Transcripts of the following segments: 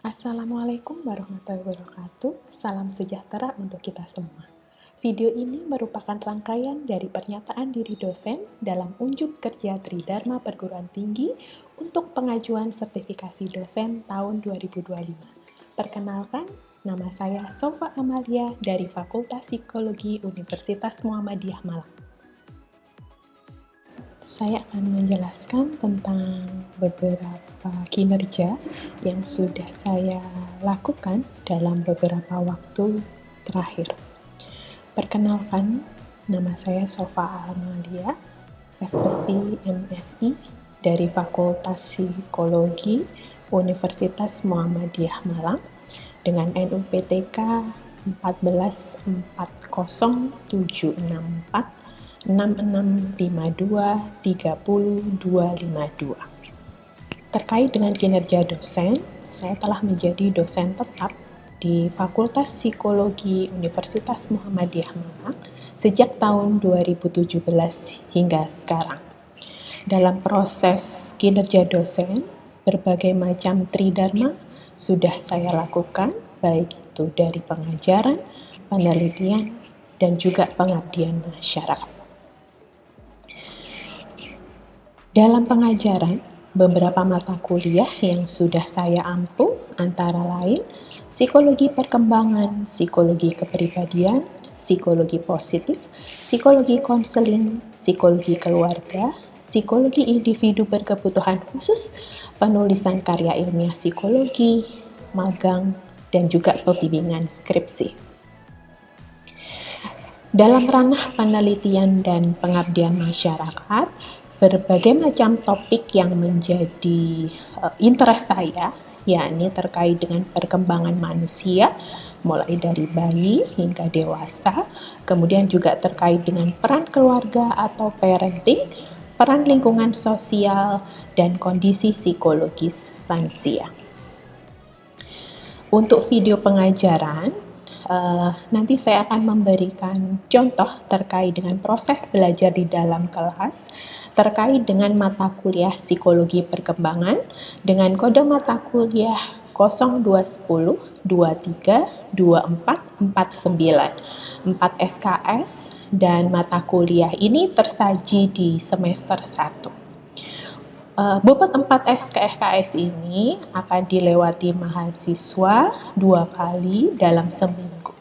Assalamualaikum warahmatullahi wabarakatuh. Salam sejahtera untuk kita semua. Video ini merupakan rangkaian dari pernyataan diri dosen dalam unjuk kerja Tridharma Perguruan Tinggi untuk pengajuan sertifikasi dosen tahun 2025. Perkenalkan, nama saya Sofa Amalia dari Fakultas Psikologi Universitas Muhammadiyah Malang. Saya akan menjelaskan tentang beberapa kinerja yang sudah saya lakukan dalam beberapa waktu terakhir. Perkenalkan, nama saya Sofa Amalia, SPC MSI dari Fakultas Psikologi Universitas Muhammadiyah Malang dengan NUPTK 1440764 665230252. Terkait dengan kinerja dosen, saya telah menjadi dosen tetap di Fakultas Psikologi Universitas Muhammadiyah Malang sejak tahun 2017 hingga sekarang. Dalam proses kinerja dosen, berbagai macam tridharma sudah saya lakukan, baik itu dari pengajaran, penelitian, dan juga pengabdian masyarakat. Dalam pengajaran, beberapa mata kuliah yang sudah saya ampu antara lain psikologi perkembangan, psikologi kepribadian, psikologi positif, psikologi konseling, psikologi keluarga, psikologi individu berkebutuhan khusus, penulisan karya ilmiah psikologi, magang, dan juga pembimbingan skripsi. Dalam ranah penelitian dan pengabdian masyarakat, berbagai macam topik yang menjadi interest saya, yakni terkait dengan perkembangan manusia, mulai dari bayi hingga dewasa, kemudian juga terkait dengan peran keluarga atau parenting, peran lingkungan sosial, dan kondisi psikologis lansia. Untuk video pengajaran, nanti saya akan memberikan contoh terkait dengan proses belajar di dalam kelas terkait dengan mata kuliah psikologi perkembangan dengan kode mata kuliah 0210 23 24 49 4 SKS, dan mata kuliah ini tersaji di semester 1. Bobot 4 SKS ini akan dilewati mahasiswa 2 kali dalam seminggu.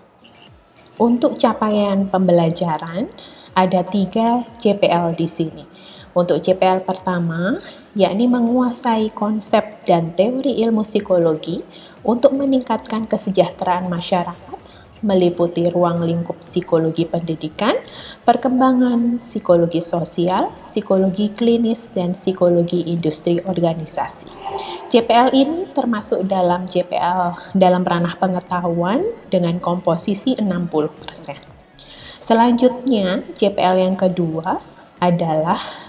Untuk capaian pembelajaran, ada 3 CPL di sini. Untuk CPL pertama, yakni menguasai konsep dan teori ilmu psikologi untuk meningkatkan kesejahteraan masyarakat, meliputi ruang lingkup psikologi pendidikan, perkembangan psikologi sosial, psikologi klinis, dan psikologi industri organisasi. CPL ini termasuk dalam CPL dalam ranah pengetahuan dengan komposisi 60%. Selanjutnya, CPL yang kedua adalah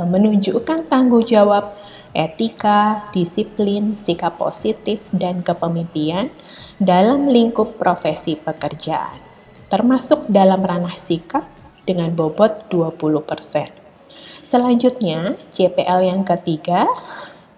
menunjukkan tanggung jawab etika, disiplin, sikap positif, dan kepemimpinan dalam lingkup profesi pekerjaan, termasuk dalam ranah sikap dengan bobot 20%. Selanjutnya, CPL yang ketiga,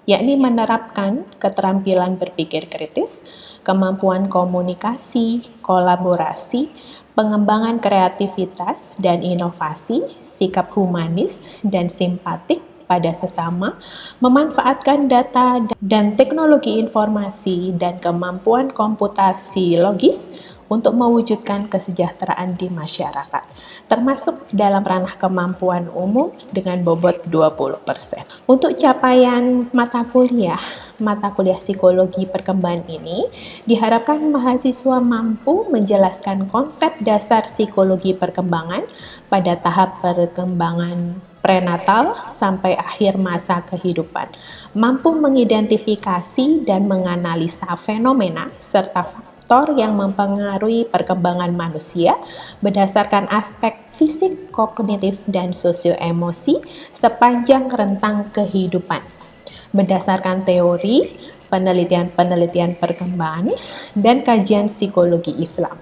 yakni menerapkan keterampilan berpikir kritis, kemampuan komunikasi, kolaborasi, pengembangan kreativitas dan inovasi, sikap humanis dan simpatik pada sesama, memanfaatkan data dan teknologi informasi dan kemampuan komputasi logis untuk mewujudkan kesejahteraan di masyarakat, termasuk dalam ranah kemampuan umum dengan bobot 20%. Untuk capaian mata kuliah psikologi perkembangan ini, diharapkan mahasiswa mampu menjelaskan konsep dasar psikologi perkembangan pada tahap perkembangan prenatal sampai akhir masa kehidupan, mampu mengidentifikasi dan menganalisa fenomena serta faktor yang mempengaruhi perkembangan manusia berdasarkan aspek fisik, kognitif, dan sosio-emosi sepanjang rentang kehidupan, berdasarkan teori, penelitian perkembangan, dan kajian psikologi Islam.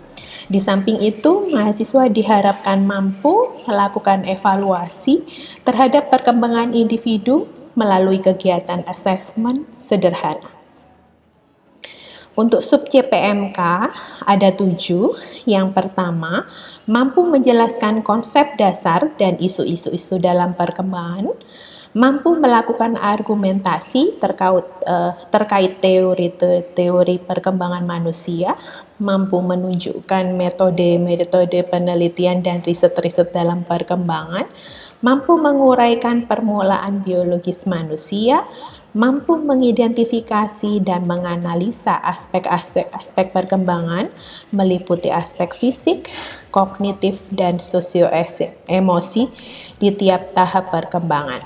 Di samping itu, mahasiswa diharapkan mampu melakukan evaluasi terhadap perkembangan individu melalui kegiatan asesmen sederhana. Untuk sub CPMK ada 7. Yang pertama, mampu menjelaskan konsep dasar dan isu-isu dalam perkembangan, mampu melakukan argumentasi terkait teori perkembangan manusia, mampu menunjukkan metode penelitian dan riset-riset dalam perkembangan, mampu menguraikan permulaan biologis manusia, mampu mengidentifikasi dan menganalisa aspek-aspek perkembangan meliputi aspek fisik, kognitif, dan sosio-emosi di tiap tahap perkembangan.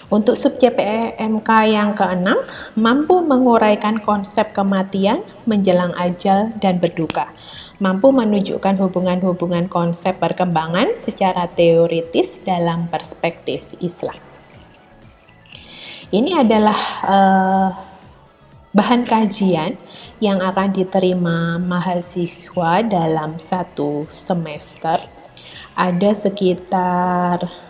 Untuk sub CPMK yang keenam, mampu menguraikan konsep kematian, menjelang ajal, dan berduka. Mampu menunjukkan hubungan-hubungan konsep perkembangan secara teoritis dalam perspektif Islam. Ini adalah bahan kajian yang akan diterima mahasiswa dalam satu semester. Ada sekitar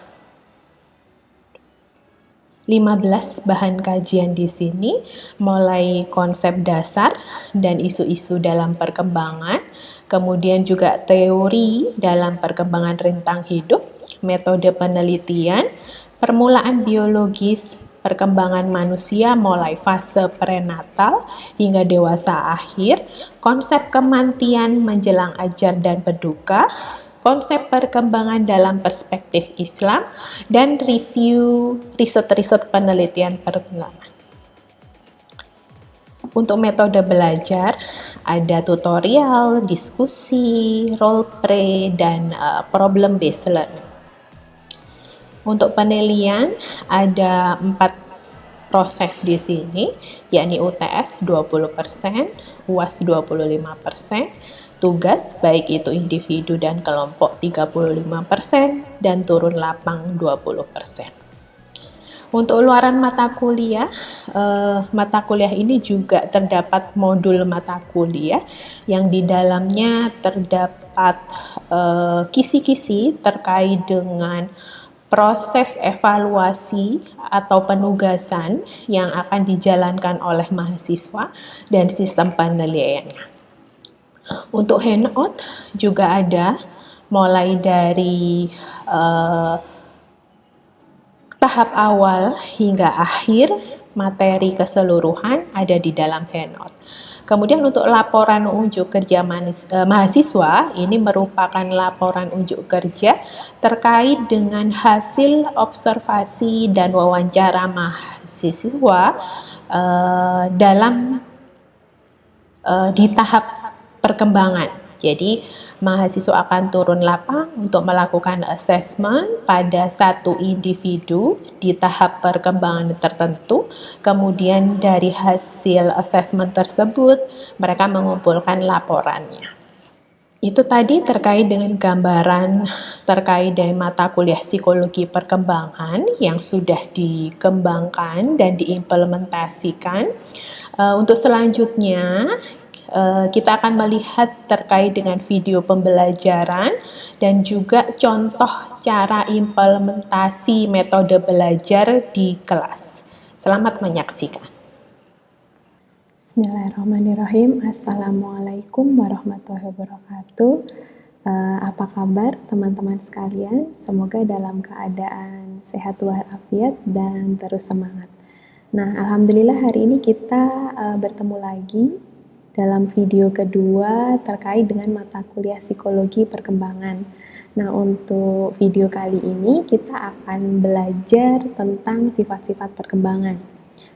15 bahan kajian di sini, mulai konsep dasar dan isu-isu dalam perkembangan, kemudian juga teori dalam perkembangan rentang hidup, metode penelitian, permulaan biologis, perkembangan manusia mulai fase prenatal hingga dewasa akhir, konsep kematian menjelang ajal dan berduka, konsep perkembangan dalam perspektif Islam, dan review riset-riset penelitian perkembangan. Untuk metode belajar, ada tutorial, diskusi, role play, dan problem based learning. Untuk penilaian ada 4 proses di sini, yakni UTS 20%, UAS 25%, tugas baik itu individu dan kelompok 35%, dan turun lapang 20%. Untuk luaran mata kuliah ini juga terdapat modul mata kuliah yang di dalamnya terdapat kisi-kisi terkait dengan proses evaluasi atau penugasan yang akan dijalankan oleh mahasiswa dan sistem penilaiannya. Untuk handout juga ada, mulai dari tahap awal hingga akhir, materi keseluruhan ada di dalam handout. Kemudian untuk laporan unjuk kerja mahasiswa, ini merupakan laporan unjuk kerja terkait dengan hasil observasi dan wawancara mahasiswa di tahap perkembangan. Jadi, mahasiswa akan turun lapang untuk melakukan assessment pada satu individu di tahap perkembangan tertentu. Kemudian dari hasil assessment tersebut, mereka mengumpulkan laporannya. Itu tadi terkait dengan gambaran terkait dari mata kuliah psikologi perkembangan yang sudah dikembangkan dan diimplementasikan. Untuk selanjutnya, kita akan melihat terkait dengan video pembelajaran dan juga contoh cara implementasi metode belajar di kelas. Selamat menyaksikan. Bismillahirrahmanirrahim. Assalamualaikum warahmatullahi wabarakatuh. Apa kabar teman-teman sekalian? Semoga dalam keadaan sehat walafiat dan terus semangat. Nah, alhamdulillah hari ini kita bertemu lagi dalam video kedua terkait dengan mata kuliah psikologi perkembangan. Nah, untuk video kali ini kita akan belajar tentang sifat-sifat perkembangan.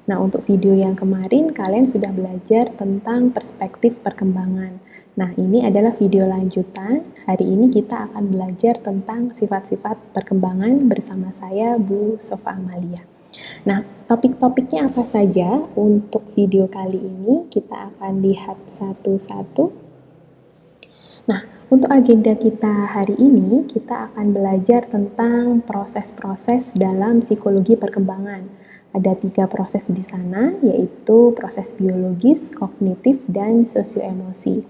Nah, untuk video yang kemarin kalian sudah belajar tentang perspektif perkembangan. Nah, ini adalah video lanjutan. Hari ini kita akan belajar tentang sifat-sifat perkembangan bersama saya, Bu Sofa Amalia. Nah, topik-topiknya apa saja untuk video kali ini? Kita akan lihat satu-satu. Nah, untuk agenda kita hari ini, kita akan belajar tentang proses-proses dalam psikologi perkembangan. Ada 3 proses di sana, yaitu proses biologis, kognitif, dan sosioemosi.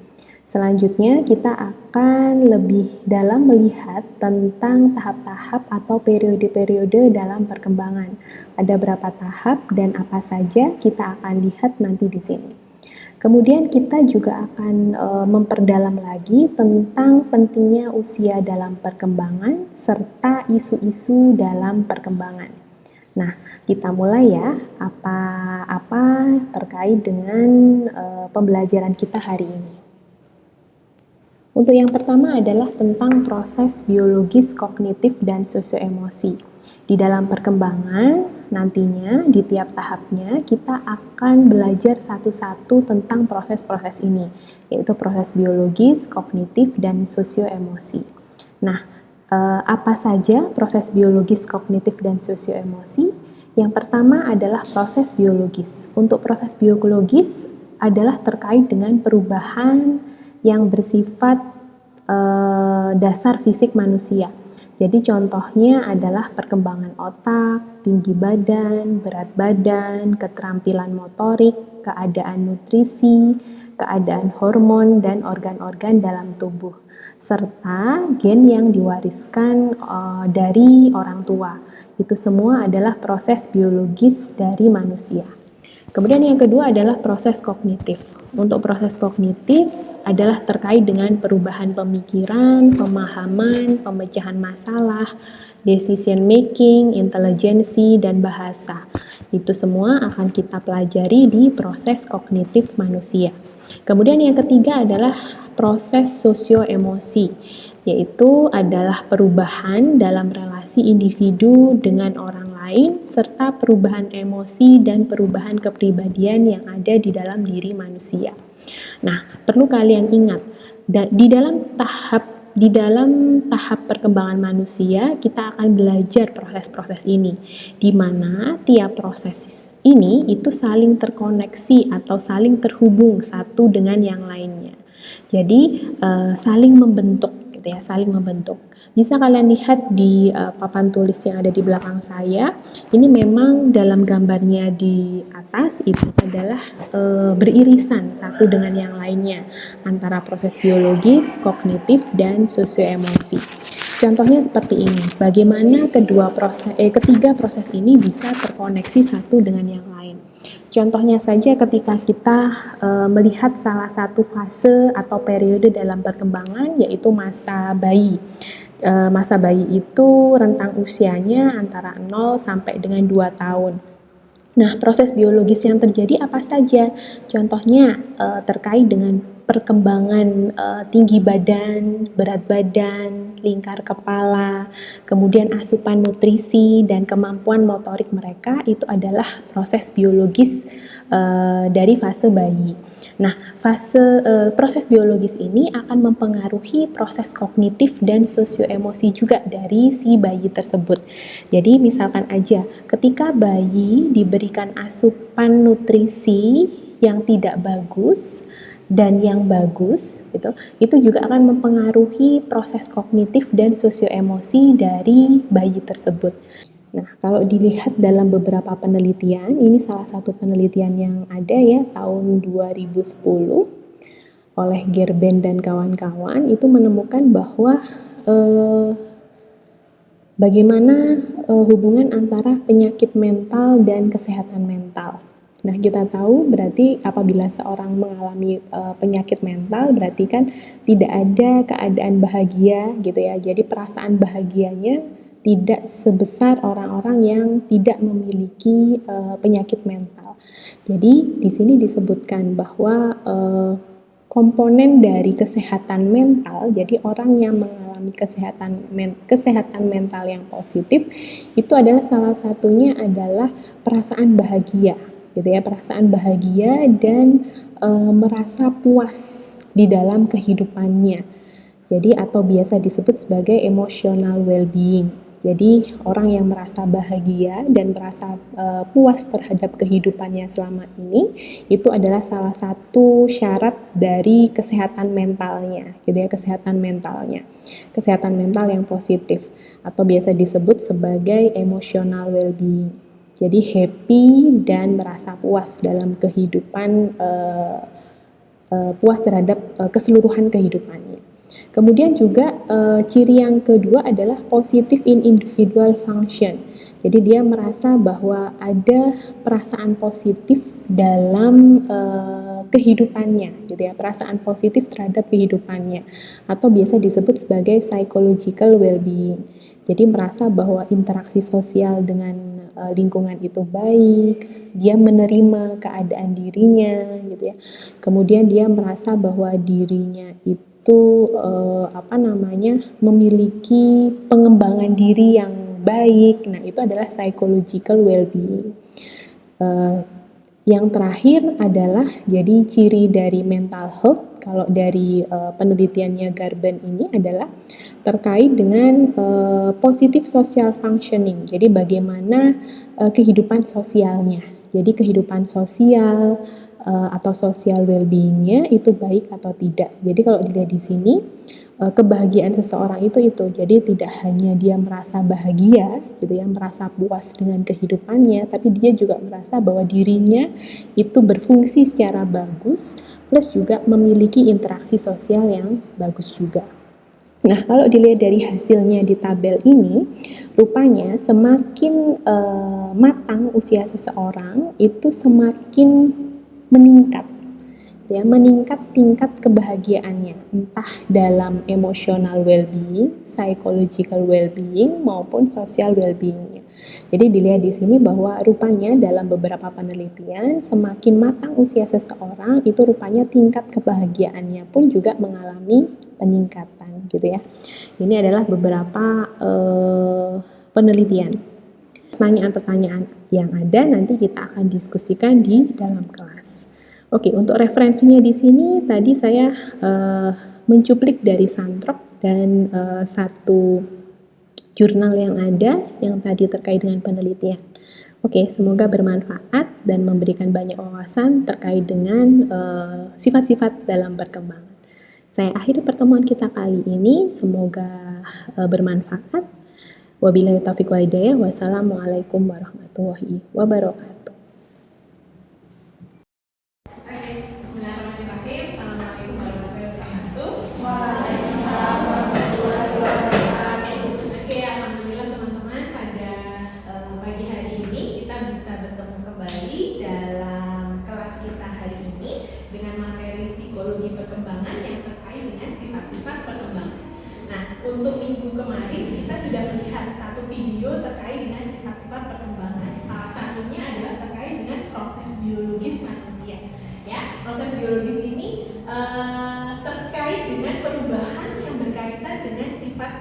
Selanjutnya, kita akan lebih dalam melihat tentang tahap-tahap atau periode-periode dalam perkembangan. Ada berapa tahap dan apa saja kita akan lihat nanti di sini. Kemudian kita juga akan memperdalam lagi tentang pentingnya usia dalam perkembangan serta isu-isu dalam perkembangan. Nah, kita mulai ya, apa terkait dengan pembelajaran kita hari ini. Untuk yang pertama adalah tentang proses biologis, kognitif, dan sosioemosi. Di dalam perkembangan, nantinya di tiap tahapnya kita akan belajar satu-satu tentang proses-proses ini, yaitu proses biologis, kognitif, dan sosioemosi. Nah, apa saja proses biologis, kognitif, dan sosioemosi? Yang pertama adalah proses biologis. Untuk proses biologis adalah terkait dengan perubahan yang bersifat dasar fisik manusia. Jadi contohnya adalah perkembangan otak, tinggi badan, berat badan, keterampilan motorik, keadaan nutrisi, keadaan hormon dan organ-organ dalam tubuh, serta gen yang diwariskan dari orang tua. Itu semua adalah proses biologis dari manusia. Kemudian yang kedua adalah proses kognitif. Untuk proses kognitif adalah terkait dengan perubahan pemikiran, pemahaman, pemecahan masalah, decision making, intelijensi, dan bahasa. Itu semua akan kita pelajari di proses kognitif manusia. Kemudian yang ketiga adalah proses sosio-emosi, yaitu adalah perubahan dalam relasi individu dengan orang lain, serta perubahan emosi dan perubahan kepribadian yang ada di dalam diri manusia. Nah, perlu kalian ingat, di dalam tahap perkembangan manusia, kita akan belajar proses-proses ini, di mana tiap proses ini itu saling terkoneksi atau saling terhubung satu dengan yang lainnya. Jadi, saling membentuk gitu ya, saling membentuk. Bisa kalian lihat di papan tulis yang ada di belakang saya. Ini memang dalam gambarnya di atas itu adalah beririsan satu dengan yang lainnya antara proses biologis, kognitif, dan sosioemosi. Contohnya seperti ini. Bagaimana ketiga proses ini bisa terkoneksi satu dengan yang lain. Contohnya saja ketika kita melihat salah satu fase atau periode dalam perkembangan, yaitu masa bayi. Masa bayi itu rentang usianya antara 0 sampai dengan 2 tahun. Nah, proses biologis yang terjadi apa saja? Contohnya terkait dengan perkembangan tinggi badan, berat badan, lingkar kepala, kemudian asupan nutrisi dan kemampuan motorik mereka itu adalah proses biologis dari fase bayi. Nah, proses biologis ini akan mempengaruhi proses kognitif dan sosioemosi juga dari si bayi tersebut. Jadi misalkan aja ketika bayi diberikan asupan nutrisi yang tidak bagus dan yang bagus itu juga akan mempengaruhi proses kognitif dan sosioemosi dari bayi tersebut. Nah, kalau dilihat dalam beberapa penelitian, ini salah satu penelitian yang ada ya tahun 2010 oleh Gerben dan kawan-kawan itu menemukan bahwa bagaimana hubungan antara penyakit mental dan kesehatan mental. Nah, kita tahu berarti apabila seorang mengalami penyakit mental berarti kan tidak ada keadaan bahagia gitu ya. Jadi perasaan bahagianya tidak sebesar orang-orang yang tidak memiliki penyakit mental. Jadi di sini disebutkan bahwa komponen dari kesehatan mental, jadi orang yang mengalami kesehatan mental yang positif itu adalah salah satunya adalah perasaan bahagia, gitu ya, perasaan bahagia dan merasa puas di dalam kehidupannya. Jadi atau biasa disebut sebagai emotional well-being. Jadi orang yang merasa bahagia dan merasa puas terhadap kehidupannya selama ini itu adalah salah satu syarat dari kesehatan mentalnya, gitu ya, kesehatan mental yang positif atau biasa disebut sebagai emotional well-being. Jadi happy dan merasa puas dalam kehidupan, puas terhadap keseluruhan kehidupannya. Kemudian juga ciri yang kedua adalah positive in individual function. Jadi dia merasa bahwa ada perasaan positif dalam kehidupannya, gitu ya, perasaan positif terhadap kehidupannya, atau biasa disebut sebagai psychological well-being. Jadi merasa bahwa interaksi sosial dengan lingkungan itu baik, dia menerima keadaan dirinya, gitu ya. Kemudian dia merasa bahwa dirinya itu memiliki pengembangan diri yang baik. Nah, itu adalah psychological well-being. Yang terakhir adalah jadi ciri dari mental health. Kalau dari penelitiannya Garben ini adalah terkait dengan positive social functioning. Jadi bagaimana kehidupan sosialnya. Jadi kehidupan sosial atau social well-beingnya itu baik atau tidak. Jadi kalau dilihat di sini kebahagiaan seseorang itu jadi tidak hanya dia merasa bahagia gitu ya, merasa puas dengan kehidupannya, tapi dia juga merasa bahwa dirinya itu berfungsi secara bagus, plus juga memiliki interaksi sosial yang bagus juga. Nah, kalau dilihat dari hasilnya di tabel ini, rupanya semakin matang usia seseorang itu semakin meningkat, ya, meningkat tingkat kebahagiaannya, entah dalam emotional well-being, psychological well-being maupun social well-beingnya. Jadi dilihat di sini bahwa rupanya dalam beberapa penelitian semakin matang usia seseorang itu rupanya tingkat kebahagiaannya pun juga mengalami peningkatan, gitu ya. Ini adalah beberapa penelitian. Pertanyaan-pertanyaan yang ada nanti kita akan diskusikan di dalam kelas. Oke, untuk referensinya di sini tadi saya mencuplik dari Santrok dan satu jurnal yang ada yang tadi terkait dengan penelitian. Oke, semoga bermanfaat dan memberikan banyak wawasan terkait dengan sifat-sifat dalam perkembangan. Saya akhiri pertemuan kita kali ini, semoga bermanfaat. Wabillahi taufiq wal hidayah. Wassalamualaikum warahmatullahi wabarakatuh. Perkembangan yang terkait dengan sifat-sifat perkembangan. Nah, untuk minggu kemarin kita sudah melihat satu video terkait dengan sifat-sifat perkembangan. Salah satunya adalah terkait dengan proses biologis manusia. Ya, proses biologis ini terkait dengan perubahan yang berkaitan dengan sifat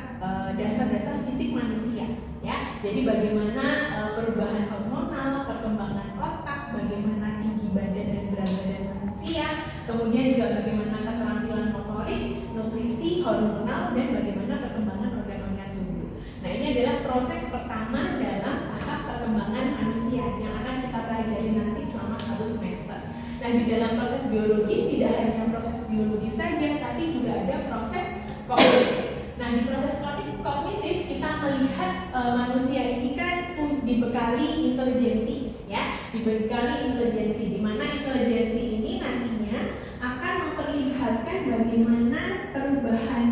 dasar-dasar fisik manusia. Ya, jadi bagaimana perubahan hormonal, perkembangan otak, bagaimana tinggi badan dan berat badan manusia, kemudian juga bagaimana keterampilan motorik, nutrisi, hormonal, dan bagaimana perkembangan organ-organ tubuh. Nah, ini adalah proses pertama dalam tahap perkembangan manusia yang akan kita pelajari nanti selama 1 semester. Nah, di dalam proses biologis tidak hanya proses biologis saja, tapi juga ada proses kognitif. Nah, di proses kognitif kita melihat manusia ini kan dibekali intelijensi, ya, dibekali intelijensi, di mana intelijensi ini nantinya akan memperlihatkan bagaimana perubahan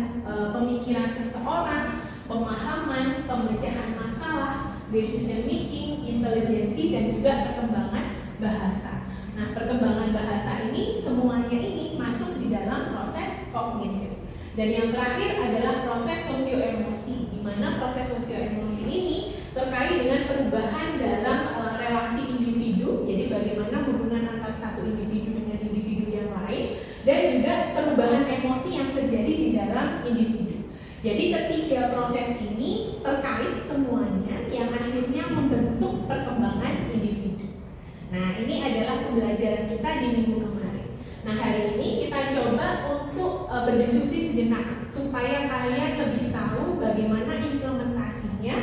pemikiran seseorang, pemahaman, pemecahan masalah, decision making, intelijensi, dan juga perkembangan bahasa. Nah, perkembangan bahasa ini semuanya ini masuk di dalam proses kognitif. Dan yang terakhir adalah proses sosioemosi, di mana proses sosioemosi ini terkait dengan perubahan dalam relasi individu, jadi bagaimana hubungan antara satu individu dengan individu yang lain, dan juga perubahan emosi yang terjadi di dalam individu. Jadi ketiga proses ini terkait semuanya yang akhirnya membentuk perkembangan individu. Nah, ini adalah pembelajaran kita di minggu kemarin. Nah, hari ini kita coba untuk berdiskusi sejenak supaya kalian lebih tahu bagaimana implementasinya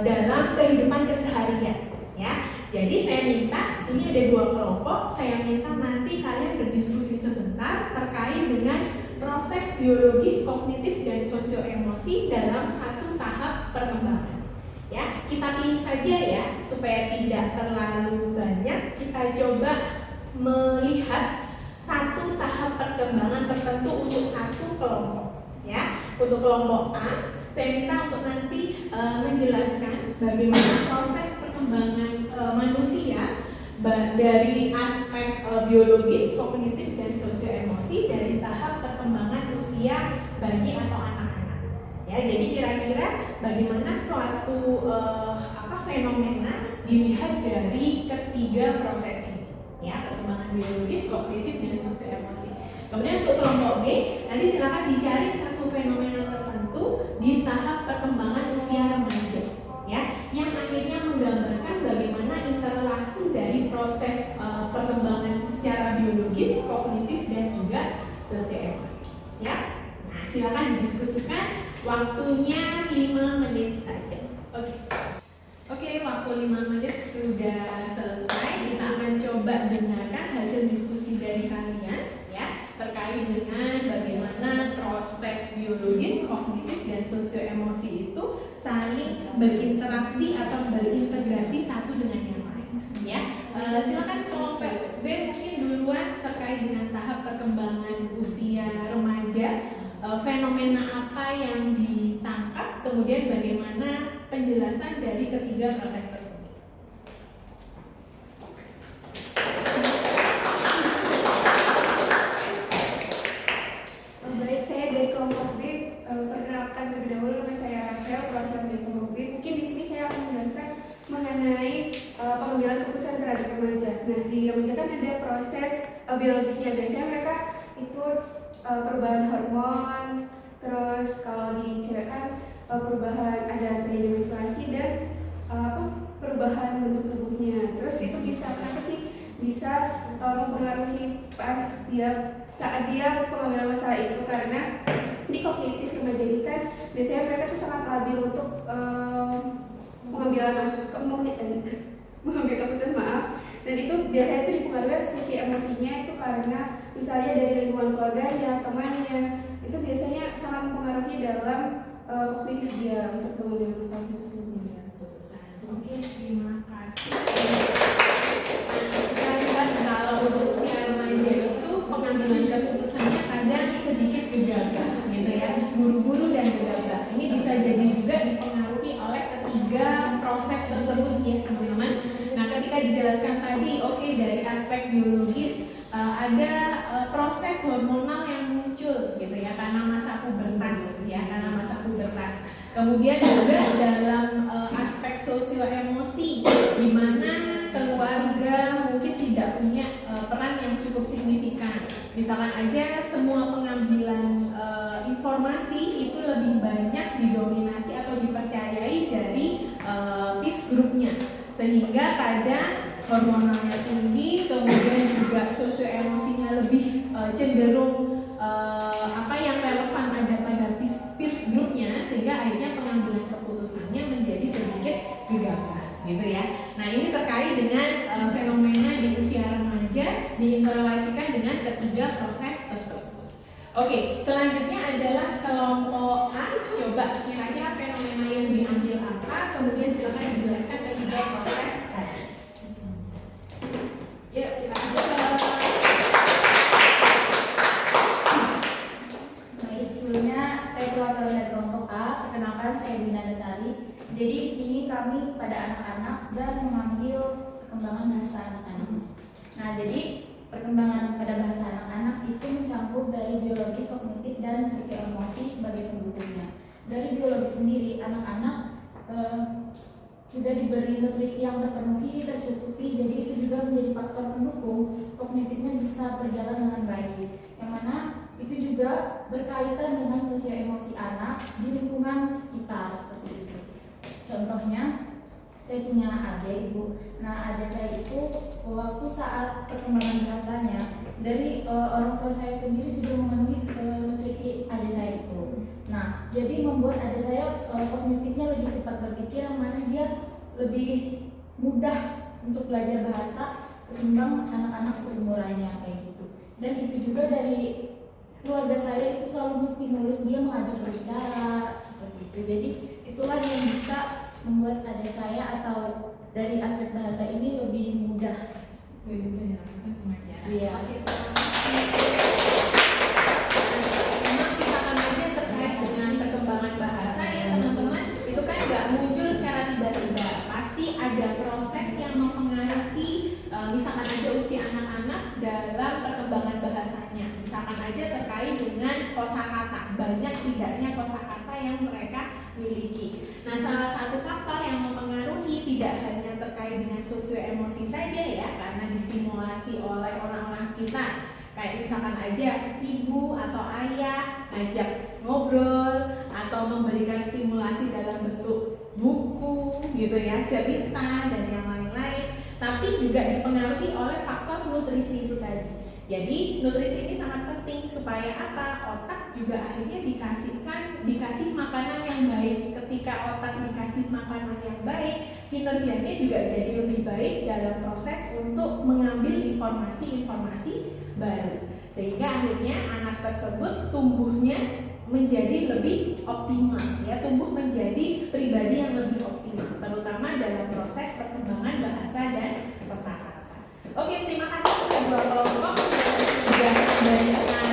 dalam kehidupan keseharian, ya. Jadi saya minta, ini ada 2 kelompok, saya minta nanti kalian berdiskusi sebentar terkait dengan proses biologis, kognitif, dan sosioemosi dalam satu tahap perkembangan. Ya, kita pilih saja ya, supaya tidak terlalu banyak. Kita coba melihat satu tahap perkembangan tertentu untuk satu kelompok. untuk kelompok A, saya minta untuk nanti menjelaskan bagaimana proses perkembangan manusia dari aspek biologis, kognitif, dan sosio-emosi dari tahap perkembangan usia bayi atau anak-anak. Ya, jadi kira-kira bagaimana suatu fenomena dilihat dari ketiga proses ini, ya, perkembangan biologis, kognitif, dan sosio-emosi. Kemudian untuk kelompok B, nanti silakan dicari satu fenomena tertentu di tahap perkembangan usia remaja, ya, yang akhirnya menggambarkan bagaimana interrelasi dari proses perkembangan secara biologis, kognitif, dan juga sosio-emosi. Siap? Nah, silakan didiskusikan. Waktunya 5 menit saja. Oke, waktu 5 menit sudah selesai. Kita akan coba dengarkan hasil diskusi dari kalian, ya, terkait dengan bagaimana proses biologis, kognitif, dan sosio-emosi itu saling berinteraksi atau berintegrasi satu dengan yang lain, ya. Silakan kelompok B mungkin duluan terkait dengan tahap perkembangan usia remaja, fenomena apa yang ditangkap, kemudian bagaimana penjelasan dari ketiga proses tersebut. Baik, saya dari kelompok B. Perkenalkan terlebih dahulu, nama saya Rafael, perwakilan dari kelompok B. Mungkin di sini saya akan menjelaskan mengenai pengambilan keputusan terhadap remaja. Nah, di remaja kan ada proses biologisnya. Biasanya mereka itu perubahan hormon, terus kalau di cewek kan perubahan ada terjadi menstruasi dan perubahan bentuk tubuhnya. Terus itu kenapa sih bisa mempengaruhi saat dia pengambilan masalah itu, karena di kognitif remaja ini kan biasanya mereka tuh sangat labil untuk mengambil keputusan, dan itu biasanya itu dipengaruhi sisi emosinya itu karena misalnya dari lingkungan keluarganya, temannya, itu biasanya sangat mempengaruhi dalam kognitif dia untuk mengambil masalah itu sendiri. Oke, terima kasih. Kalau untuk usia remaja itu pengambilan keputusannya kadang sedikit gegabah, gitu ya, buru-buru dan gegabah. Ini bisa jadi juga dipengaruhi oleh ketiga proses tersebut, ya teman-teman. Nah, ketika dijelaskan tadi, oke, dari aspek biologis ada proses hormonal yang muncul, gitu ya, karena masa pubertas, ya, karena masa pubertas. Kemudian juga dalam aspek sosio-emosi, di mana keluarga mungkin tidak punya peran yang cukup signifikan. Misalkan aja semua pengambilan informasi itu lebih banyak didominasi atau dipercayai dari peer grupnya, sehingga kadang hormonalnya tinggi, kemudian juga sosio-emosinya lebih cenderung yang relevan ada pada peer grupnya, sehingga akhirnya pengambilan keputusannya menjadi sedikit gegabah, gitu ya. Nah, ini terkait dengan fenomena di usia remaja diinterrelasikan dengan ketiga proses tersebut. Oke, selanjutnya adalah kelompok A. Coba kira-kira fenomena yang diambil apa, kemudian silakan dijelaskan ketiga proses tadi. Yuk, kita saya Bina Dasari. Jadi di sini kami pada anak-anak dan mengambil perkembangan bahasa anak-anak. Nah, jadi perkembangan pada bahasa anak-anak itu mencakup dari biologis, kognitif, dan sosio-emosi sebagai pendukungnya. Dari biologis sendiri, anak-anak sudah diberi nutrisi yang terpenuhi, tercukupi, jadi itu juga menjadi faktor pendukung kognitifnya bisa berjalan dengan baik. Yang mana itu juga berkaitan dengan sosio-emosi anak di lingkungan sekitar seperti itu. Contohnya, saya punya adik, Ibu. Nah, adik saya itu waktu saat perkembangan bahasanya dari orang tua saya sendiri sudah memenuhi nutrisi adik saya itu. Nah, jadi membuat adik saya kognitifnya lebih cepat berpikir, yang mana dia lebih mudah untuk belajar bahasa ketimbang anak-anak seumurannya kayak gitu. Dan itu juga dari keluarga saya itu selalu menstimulus dia mengajar berbicara seperti itu. Jadi itulah yang bisa membuat adik saya atau dari aspek bahasa ini lebih mudah. Iya. Memang kita akan aja terkait dengan dengan kosakata, banyak tidaknya kosakata yang mereka miliki. Nah, salah satu faktor yang mempengaruhi tidak hanya terkait dengan sosio-emosi saja ya, karena distimulasi oleh orang-orang sekitar. Kayak misalkan aja ibu atau ayah ngajak ngobrol atau memberikan stimulasi dalam bentuk buku gitu ya, cerita dan yang lain-lain. Tapi juga dipengaruhi oleh faktor nutrisi itu tadi. Jadi nutrisi ini sangat penting supaya apa? Otak juga akhirnya dikasih makanan yang baik. Ketika otak dikasih makanan yang baik, kinerjanya juga jadi lebih baik dalam proses untuk mengambil informasi-informasi baru. Sehingga akhirnya anak tersebut tumbuhnya menjadi lebih optimal ya, tumbuh menjadi pribadi yang lebih optimal, terutama dalam proses perkembangan bahasa dan kosakata. Oke, terima kasih untuk dua kelompok yang sudah memberikan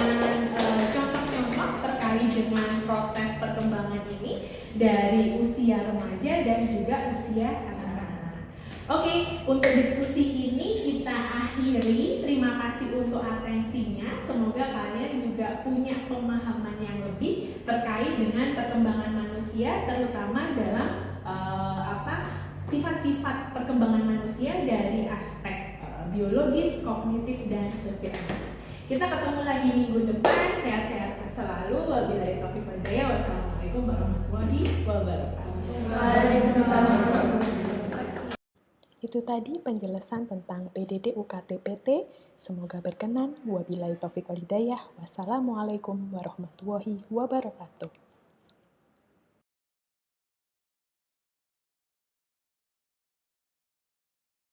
contoh-contoh terkait dengan proses perkembangan ini dari usia remaja dan juga usia anak-anak. Oke, untuk diskusi ini kita akhiri. Terima kasih untuk atensinya. Semoga kalian juga punya pemahaman yang lebih terkait dengan perkembangan manusia, terutama dalam sifat-sifat perkembangan manusia dari aspek biologis, kognitif, dan sosiologis. Kita ketemu lagi minggu depan. Sehat-sehat selalu. Wabillahi taufiq wal hidayah. Wassalamualaikum warahmatullahi wabarakatuh. Waalaikumsalam. Itu tadi penjelasan tentang PDD UKT-PT. Semoga berkenan. Wabillahi taufiq wal hidayah. Wassalamualaikum warahmatullahi wabarakatuh.